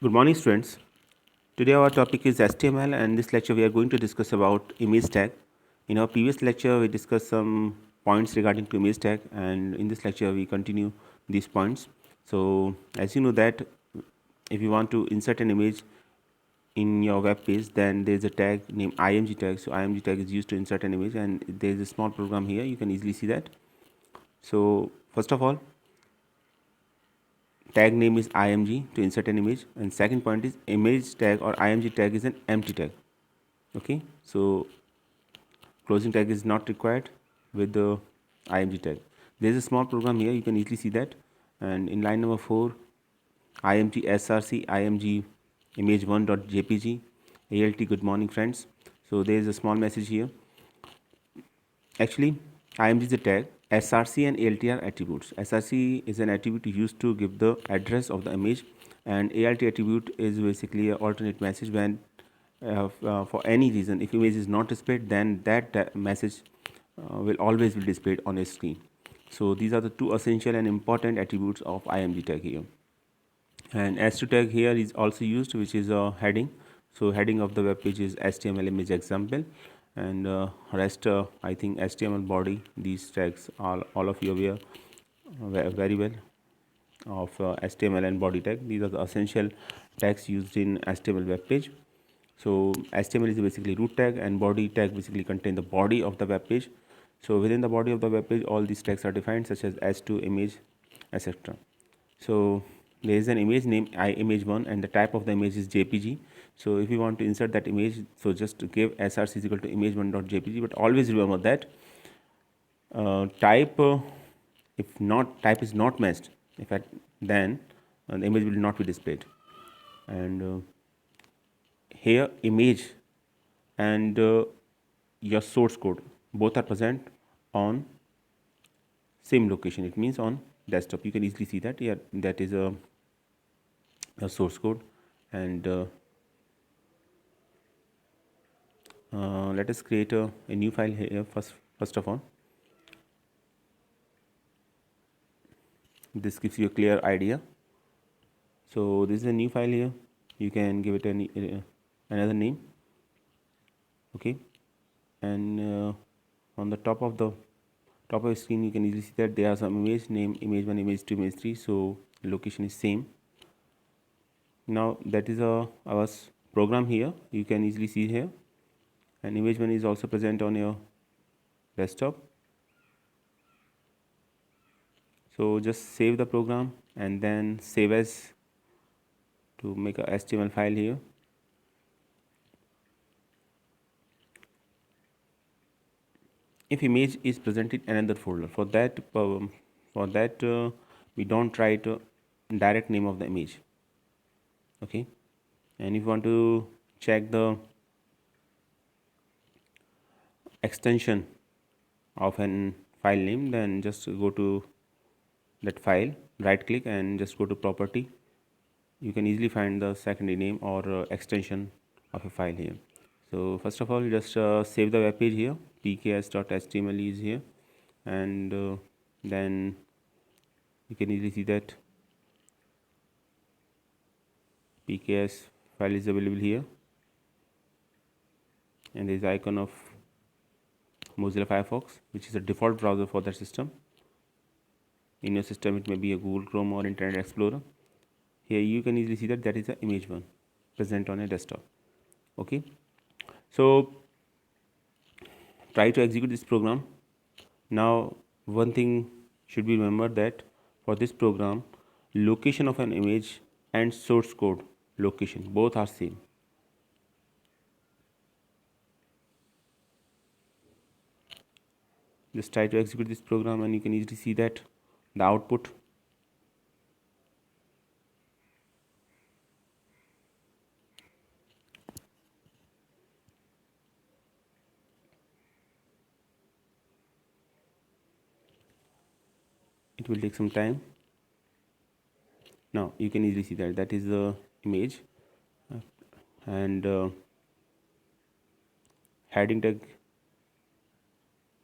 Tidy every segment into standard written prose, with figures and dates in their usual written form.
Good morning, students. Today our topic is HTML, and in this lecture we are going to discuss about image tag. In our previous lecture, we discussed some points regarding to image tag, and in this lecture we continue these points. So, as you know that if you want to insert an image in your web page, then there is a tag named img tag. So, img tag is used to insert an image, and there is a small program here. You can easily see that. So, first of all, tag name is img to insert an image, and second point is image tag or img tag is an empty tag. Okay, so closing tag is not required with the img tag. There is a small program here, you can easily see that. And in line number 4, img src img image1.jpg alt good morning friends. So there is a small message here. Actually, img is a tag. Src and alt are attributes. Src is an attribute used to give the address of the image, and alt attribute is basically an alternate message when for any reason if image is not displayed, then that message will always be displayed on a screen. So these are the two essential and important attributes of img tag here. And s2 tag here is also used, which is a heading. So heading of the web page is html image example, and rest I think html body. These tags all of you are aware very well of html and body tag. These are the essential tags used in html web page. So html is basically root tag, and body tag basically contain the body of the web page. So within the body of the web page, all these tags are defined, such as h2 image, etc. So there is an image named image1, and the type of the image is jpg. So if you want to insert that image, so just give src is equal to image1.jpg, but always remember that type if not type is not matched, if at, then the image will not be displayed. And here image and your source code both are present on same location. It means on desktop. You can easily see that here that is a source code. And let us create a new file here first of all. This gives you a clear idea. So this is a new file here. You can give it another name. Okay, and on the top of the screen you can easily see that there are some image name, image1, image2, image3. so location is same. Now that is our program here. You can easily see here, and image1 is also present on your desktop. So just save the program and then save as to make a HTML file here. If image is present in another folder, for that we don't write direct name of the image. Okay, and if you want to check the extension of an file name, then just go to that file, right click and just go to property. You can easily find the secondary name or extension of a file here. So first of all, just save the web page here. pks.html is here, and then you can easily see that pks file is available here, and there is icon of Mozilla Firefox, which is a default browser for that system. In your system it may be a Google Chrome or Internet Explorer. Here you can easily see that that is the image1 present on a desktop. Okay, so try to execute this program. Now one thing should be remembered, that for this program, location of an image and source code location both are same. Just try to execute this program and you can easily see that the output. It will take some time. Now you can easily see that that is the image, and heading tag,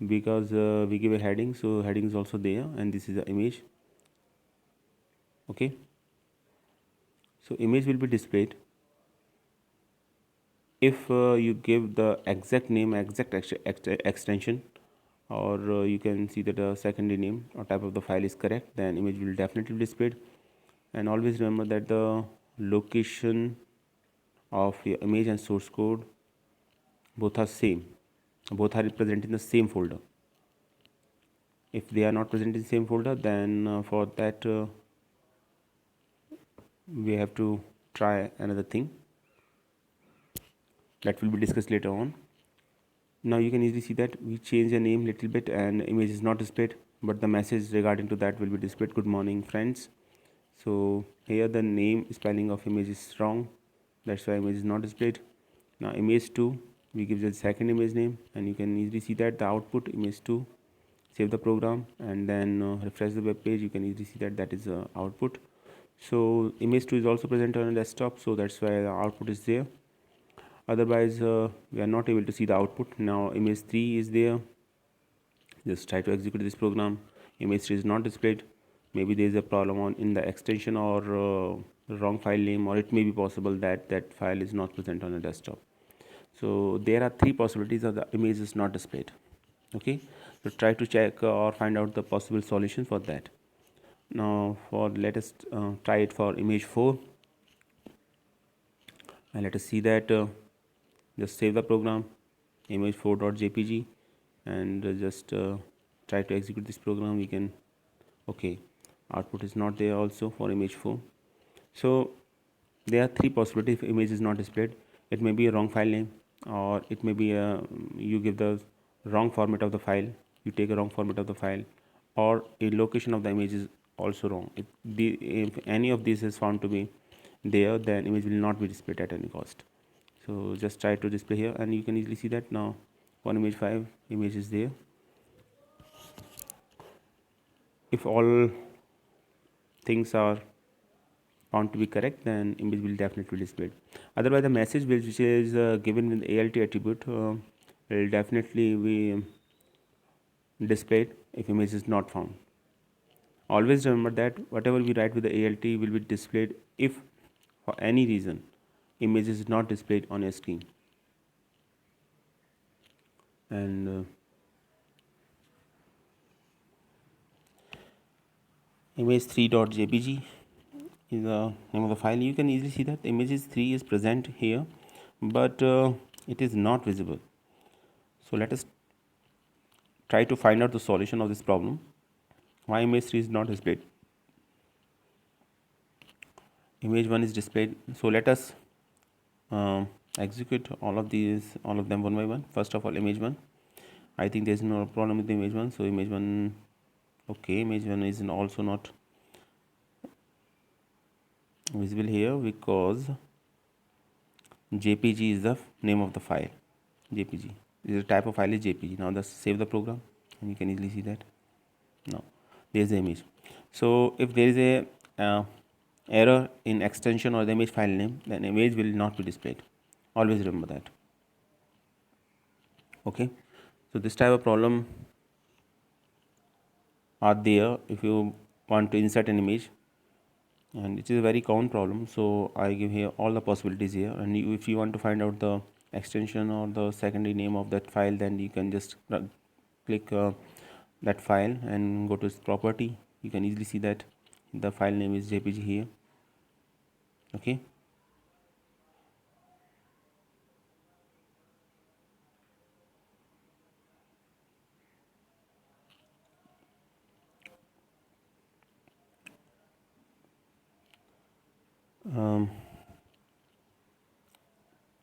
because we give a heading, so heading is also there, and this is the image. Okay, So image will be displayed if you give the exact name, exact extension, or you can see that the secondary name or type of the file is correct, then image will definitely be displayed. And always remember that the location of your image and source code both are same, both are present in the same folder. If they are not present in the same folder, then for that we have to try another thing that will be discussed later on. Now you can easily see that we change the name little bit and image is not displayed, but the message regarding to that will be displayed. Good morning friends. So here the name spelling of image is wrong, that's why image is not displayed. Now image 2, we give the second image name, and you can easily see that the output image 2. Save the program and then refresh the web page. You can easily see that that is output. So image 2 is also present on a desktop, so that's why the output is there. Otherwise we are not able to see the output. Now image 3 is there. Just try to execute this program. Image 3 is not displayed. Maybe there is a problem on in the extension, or wrong file name, or it may be possible that that file is not present on the desktop. So there are three possibilities of the image is not displayed. Okay, so try to check or find out the possible solution for that. Now for let us try it for image 4, and let us see that just save the program image4.jpg, and just try to execute this program. We can, okay, output is not there also for image 4. So there are three possibilities if image is not displayed. It may be a wrong file name, or it may be a you give the wrong format of the file, you take a wrong format of the file, or a location of the image is also wrong. If any of these is found to be there, then image will not be displayed at any cost. So just try to display here, and you can easily see that now on image 5 image is there. If all things are found to be correct, then image will definitely be displayed. Otherwise the message which is given with ALT attribute will definitely be displayed if image is not found. Always remember that whatever we write with the ALT will be displayed if for any reason image is not displayed on your screen. And image3.jpg is the name of the file. You can easily see that images 3 is present here, but it is not visible. So let us try to find out the solution of this problem. Why image 3 is not displayed? Image 1 is displayed. So let us execute all of them one by one. First of all, image 1. I think there is no problem with the image 1. So image 1, okay, image 1 is also not visible here because JPG is the name of the file. JPG is the type of file is JPG. Now just save the program, and you can easily see that now there is the image. So if there is a error in extension or the image file name, then image will not be displayed. Always remember that. Okay, so this type of problem are there if you want to insert an image, and it is a very common problem. So I give here all the possibilities here, and if you want to find out the extension or the secondary name of that file, then you can just click that file and go to its property. You can easily see that the file name is JPG here. Okay,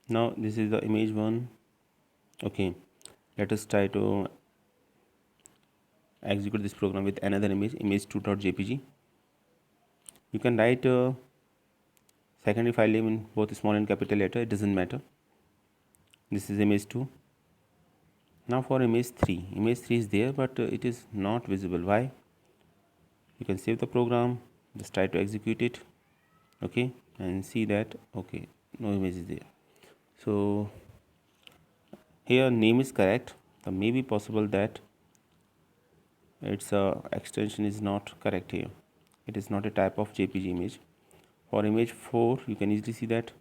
now this is the image 1. Okay, let us try to execute this program with another image2.jpg. You can write a secondary file name in both small and capital letter, it doesn't matter. This is image 2. Now for image 3 is there, but it is not visible. Why? You can save the program, just try to execute it. Okay, and see that okay, no image is there. So here name is correct. So may be possible that its extension is not correct here. It is not a type of JPG image. For image 4 you can easily see that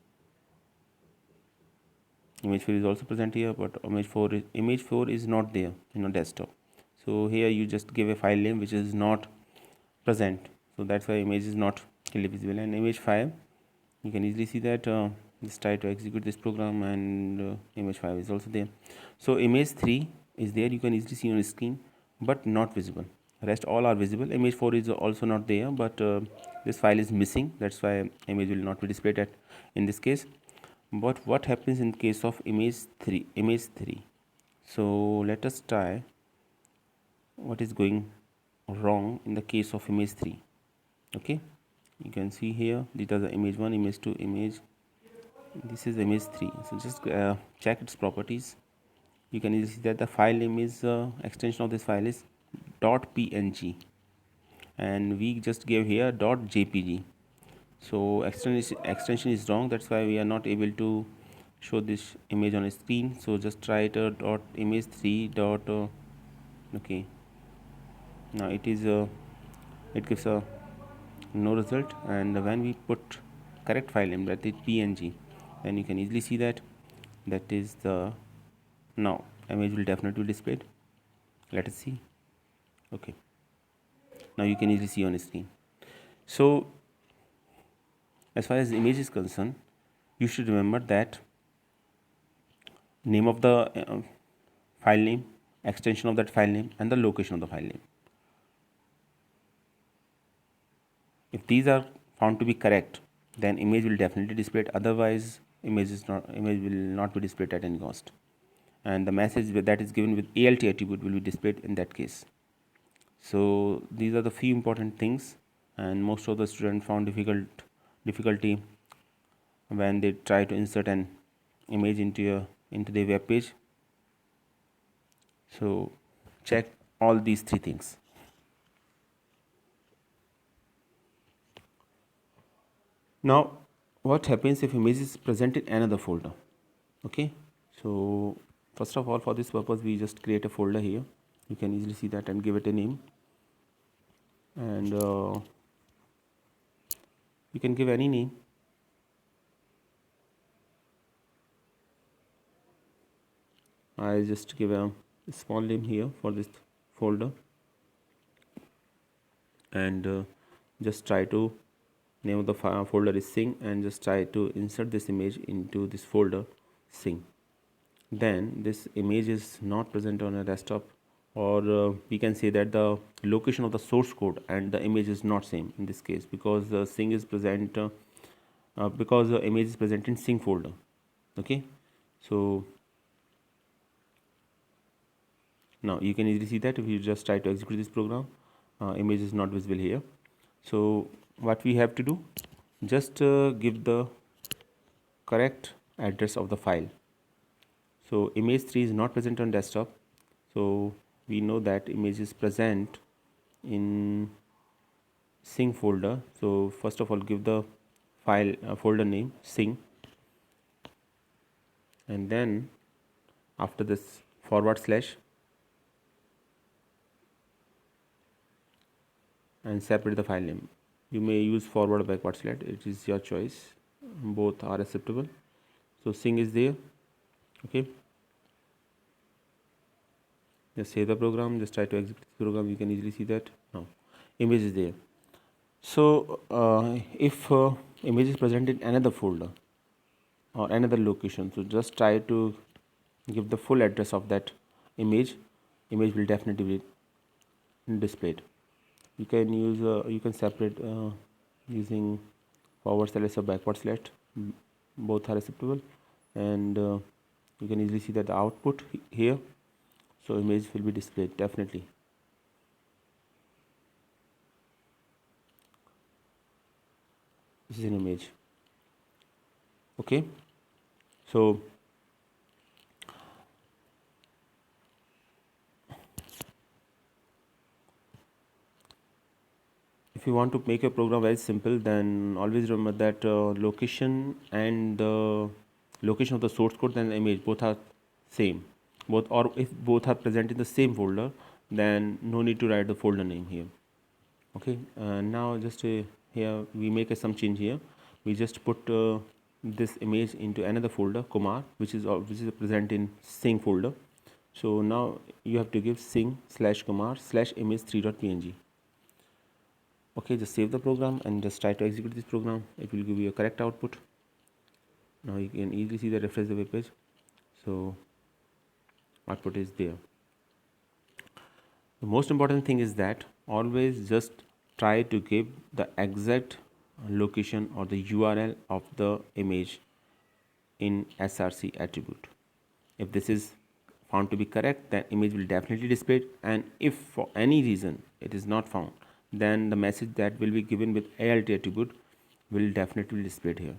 image 4 is also present here, but image 4 is not there in a desktop. So here you just give a file name which is not present, so that's why image is not clearly visible. And image 5 you can easily see that just try to execute this program, and image 5 is also there. So image 3 is there, you can easily see on the screen, but not visible. Rest all are visible. Image 4 is also not there, but this file is missing, that's why image will not be displayed at in this case. But what happens in case of image 3? So let us try what is going wrong in the case of image 3. Okay, you can see here these are the image 1, image 2, this is image 3. So just check its properties. You can easily see that the file name is extension of this file is .png, and we just gave here .jpg. So extension is wrong, that's why we are not able to show this image on a screen. So just try it dot image 3 dot okay, now it gives a no result. And when we put correct file name, that is png, then you can easily see that is the now image will definitely be displayed. Let us see. Okay, now you can easily see on the screen. So as far as image is concerned, you should remember that name of the file name, extension of that file name, and the location of the file name. If these are found to be correct, then image will definitely display it. Otherwise image will not be displayed at any cost, and the message that is given with ALT attribute will be displayed in that case. So these are the few important things, and most of the students found difficulty when they try to insert an image into the web page. So check all these three things. Now what happens if image is present in another folder? Okay, so first of all, for this purpose we just create a folder here. You can easily see that, and give it a name, and you can give any name. I just give a small name here for this folder, and just try to name of the folder is sing, and just try to insert this image into this folder sing. Then this image is not present on a desktop, or we can say that the location of the source code and the image is not same in this case, because the sing is present because the image is present in sing folder. Okay, so now you can easily see that if you just try to execute this program, image is not visible here. So what we have to do, just give the correct address of the file. So image 3 is not present on desktop, so we know that image is present in sing folder. So first of all, give the file folder name sing, and then after this / and separate the file name. You may use forward or backward /, it is your choice, both are acceptable. So sing is there. Okay, just save the program, just try to execute this program. You can easily see that now image is there. So if image is present in another folder or another location, so just try to give the full address of that image will definitely be displayed. You can use you can separate using / or backward / both are acceptable, and you can easily see that the output here, so image will be displayed definitely. This is an image. Okay, so if you want to make your program very simple, then always remember that location and the location of the source code and the image both are same, or if both are present in the same folder, then no need to write the folder name here. Okay, now just here we make some change here. we just put this image into another folder, Kumar, which is present in sing folder. So now you have to give sing/kumar/image3.png. Okay, just save the program and just try to execute this program. It will give you a correct output. Now you can easily see the refresh the web page. So output is there. The most important thing is that always just try to give the exact location or the URL of the image in src attribute. If this is found to be correct, then image will definitely display it, and if for any reason it is not found, then the message that will be given with alt attribute will definitely be displayed here.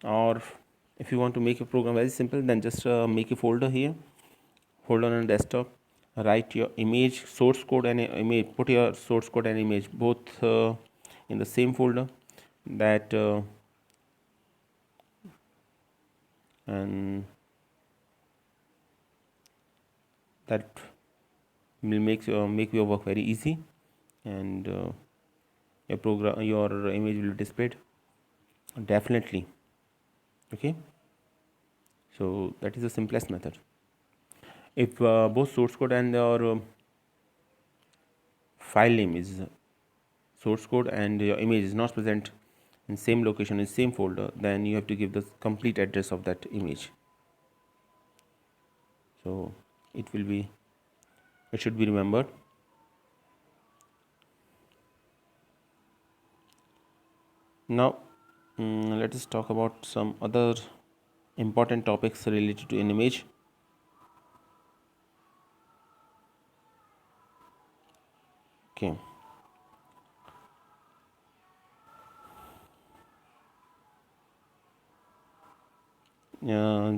Or if you want to make a program very simple, then just make a folder here, folder on desktop, write your image source code and image, put your source code and image both in the same folder, that and that will make your work very easy, and your image will be displayed definitely. Okay, so that is the simplest method. If both source code and your file name is source code and your image is not present in same location in same folder, then you have to give the complete address of that image. So it should be remembered. Now let us talk about some other important topics related to an image. Okay,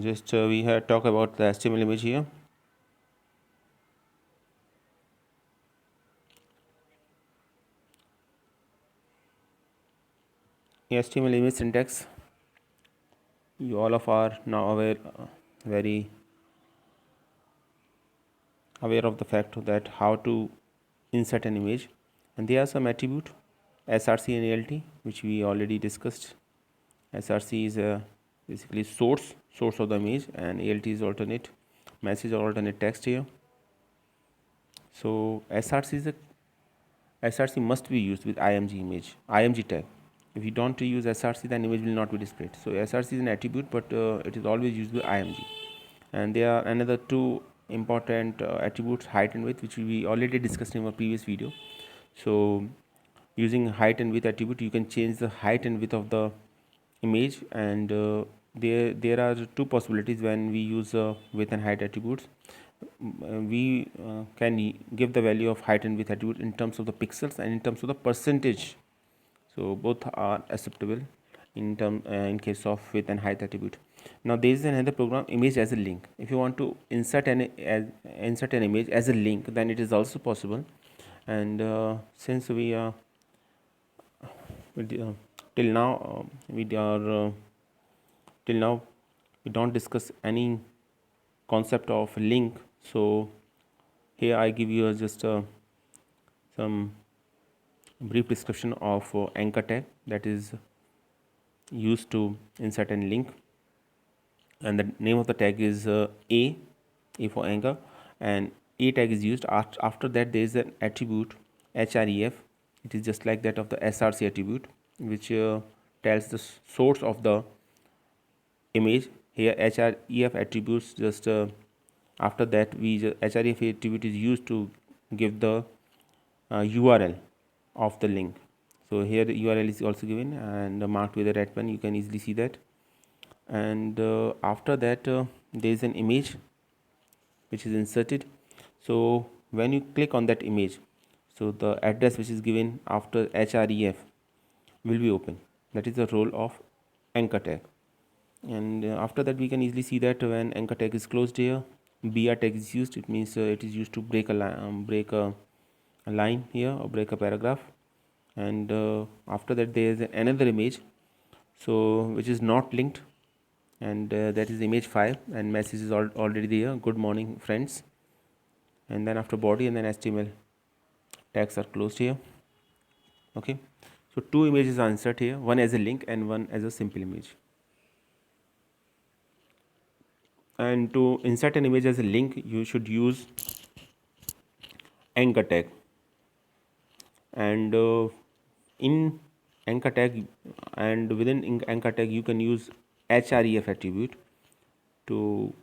just we had talked about the HTML image here. HTML image syntax, you all of are now aware, very aware of the fact that how to insert an image, and there are some attribute src and alt which we already discussed. Src is basically source of the image, and alt is alternate message or alternate text here. So src must be used with img tag. If you don't use src, then image will not be displayed. So src is an attribute, but it is always used with img. And there are another two important attributes, height and width, which we already discussed in our previous video. So using height and width attribute, you can change the height and width of the image, and there are two possibilities when we use width and height attributes. We can give the value of height and width attribute in terms of the pixels and in terms of the percentage. So both are acceptable in case of width and height attribute. Now there is another program, image as a link. If you want to insert an image as a link, then it is also possible. And since we are till now we don't discuss any concept of link, so here I give you just some brief description of anchor tag that is used to insert a link, and the name of the tag is a for anchor, and a tag is used. After that there is an attribute href. It is just like that of the src attribute, which tells the source of the image. Here href attributes just after that href attribute is used to give the url of the link. So here the url is also given and marked with a red pen. You can easily see that. And after that there is an image which is inserted. So when you click on that image, so the address which is given after href will be open. That is the role of anchor tag. And after that we can easily see that when anchor tag is closed here, br tag is used. It means it is used to break a line here or break a paragraph. And after that there is another image, so which is not linked, and that is image 5, and message is already there, good morning friends. And then after body and then html tags are closed here. Okay, so two images are inserted here, one as a link and one as a simple image. And to insert an image as a link, you should use anchor tag. And in anchor tag and within anchor tag, you can use href attribute to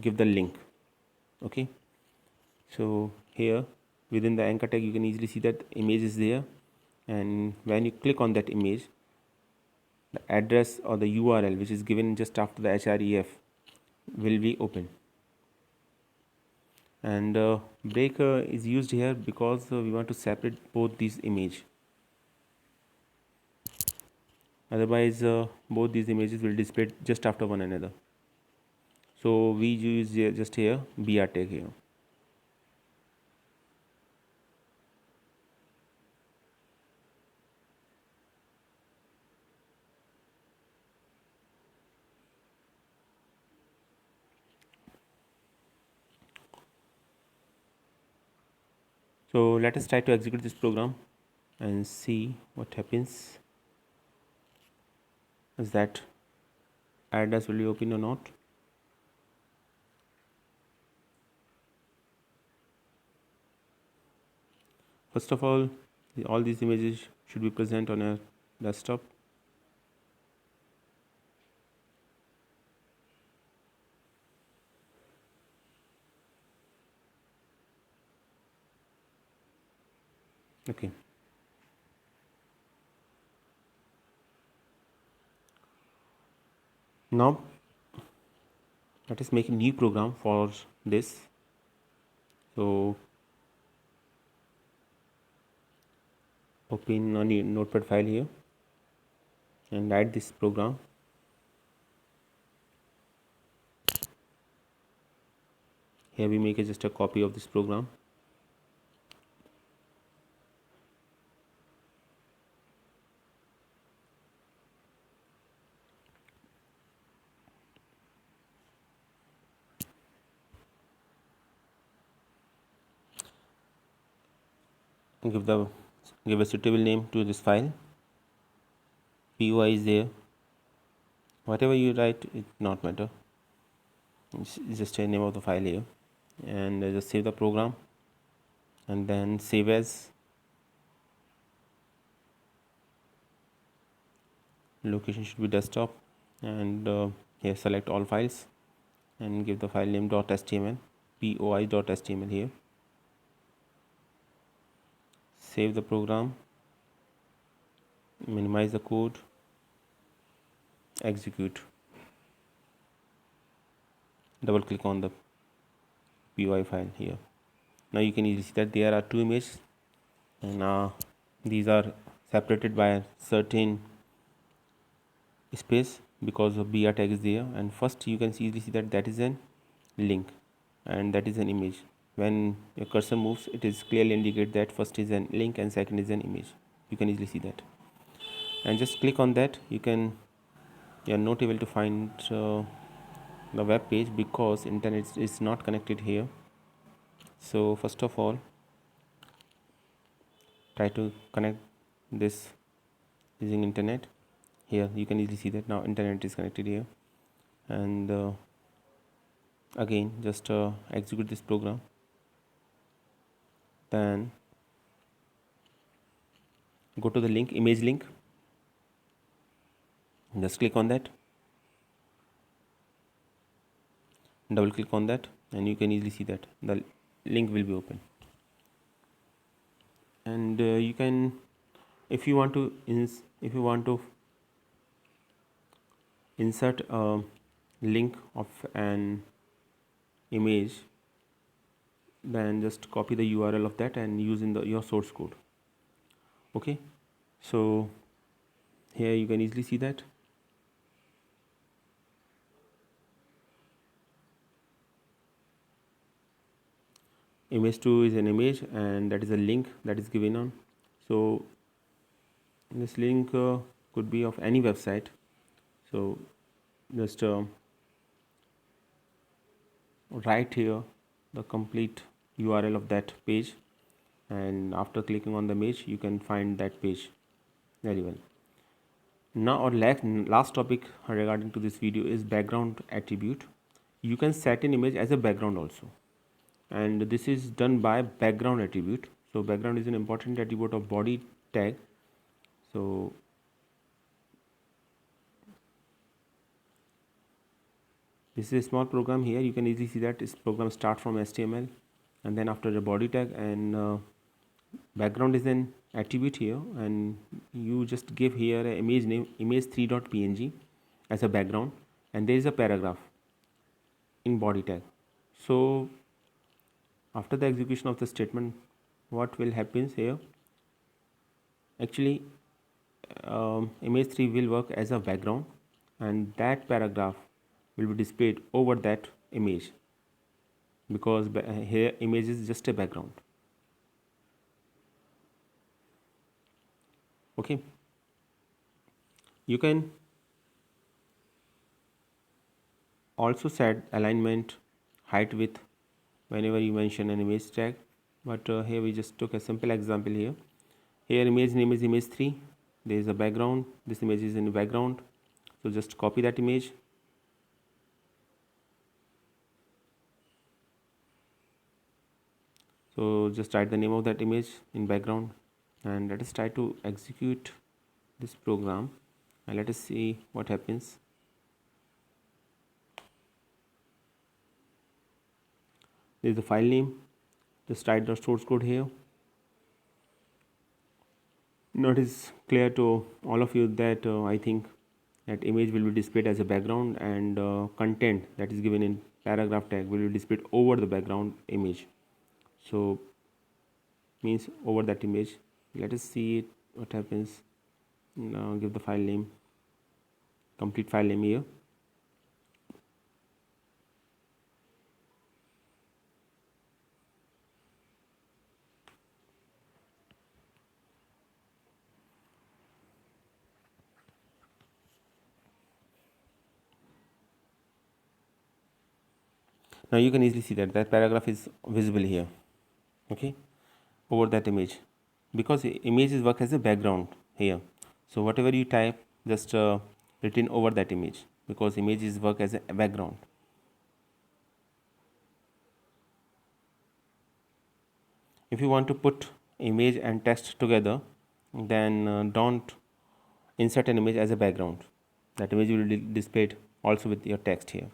give the link. Okay, so here within the anchor tag, you can easily see that image is there, and when you click on that image, the address or the URL which is given just after the href will be open. And break is used here because we want to separate both these image. Otherwise both these images will display just after one another. So we use just here br tag here. So let us try to execute this program and see what happens. Is that address will be open or not? First of all these images should be present on a desktop. Okay, now let us make a new program for this. So open a new notepad file here and add this program. Here we make just a copy of this program. Give a suitable name to this file. POI is there. Whatever you write, it not matter. It's just a name of the file here, and just save the program, and then save as. Location should be desktop, and here select all files, and give the file name .html, poi.html here. Save the program, minimize the code, execute. Double click on the POI file here. Now you can easily see that there are two images, and these are separated by a certain space because of br tag is there. And first you can easily see that is an link and that is an image. When your cursor moves, it is clearly indicate that first is an link and second is an image. You can easily see that, and just click on that. You are not able to find the web page because internet is not connected here. So first of all, try to connect this using internet. Here you can easily see that now internet is connected here, and again just execute this program. Then go to the link, image link, just click on that, double click on that, and you can easily see that the link will be open. And you can, if you want to insert a link of an image, then just copy the URL of that and use in your source code. Okay, so here you can easily see that image 2 is an image, and that is a link that is given on. So this link could be of any website. So just write here the complete URL of that page, and after clicking on the image you can find that page very well. Now our last topic regarding to this video is background attribute. You can set an image as a background also, and this is done by background attribute. So background is an important attribute of body tag. So this is a small program here. You can easily see that this program start from HTML, and then after the body tag, and background is an attribute here, and you just give here a image name image3.png as a background, and there is a paragraph in body tag. So after the execution of the statement, what will happen here? Actually, image3 will work as a background, and that paragraph will be displayed over that image, because here image is just a background. Okay, you can also set alignment, height, width whenever you mention an image tag, but here we just took a simple example here. Here image name is image3, there is a background, this image is in the background, so just copy that image, so just write the name of that image in background, and let us try to execute this program and let us see what happens. This is the file name, just write the source code here. Now it is clear to all of you that I think that image will be displayed as a background, and content that is given in paragraph tag will be displayed over the background image, so means over that image. Let us see what happens. Now give the file name, complete file name here. Now you can easily see that that paragraph is visible here, okay, over that image, because images work as a background here. So whatever you type, just written over that image, because images work as a background. If you want to put image and text together, then don't insert an image as a background. That image will be displayed also with your text here.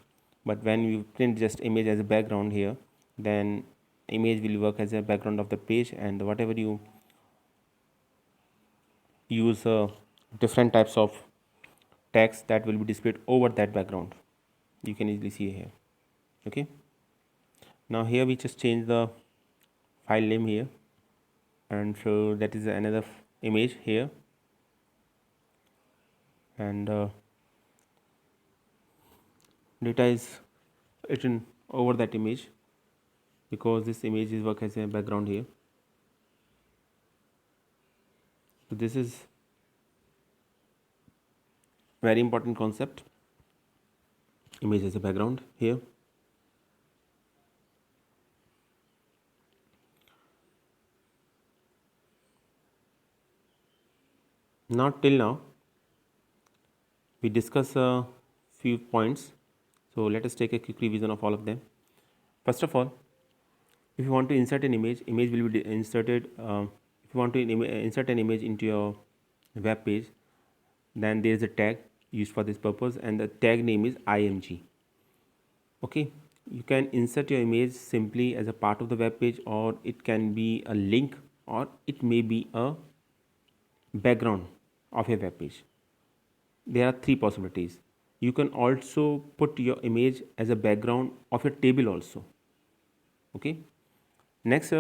But when you print just image as a background here, then image will work as a background of the page, and whatever you use different types of text that will be displayed over that background. You can easily see here. Okay. Now here we just change the file name here, and so that is another image here, and data is written over that image, because this image is work as a background here. So this is very important concept, image as a background here. Now till now we discuss a few points, so let us take a quick revision of all of them. First of all, if you want to insert an image, image will be inserted. If you want to insert an image into your web page, then there is a tag used for this purpose, and the tag name is img. Okay, you can insert your image simply as a part of the web page, or it can be a link, or it may be a background of a web page. There are three possibilities. You can also put your image as a background of a table also. Okay. Next,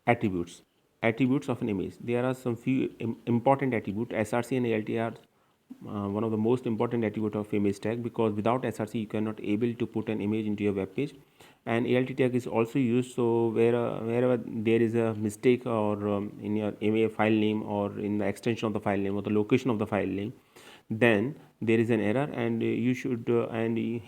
attributes of an image. There are some few important attributes. SRC and ALT are one of the most important attribute of image tag, because without SRC you cannot able to put an image into your web page, and ALT tag is also used. So wherever there is a mistake, or in your image file name, or in the extension of the file name, or the location of the file name, then there is an error, and you should and here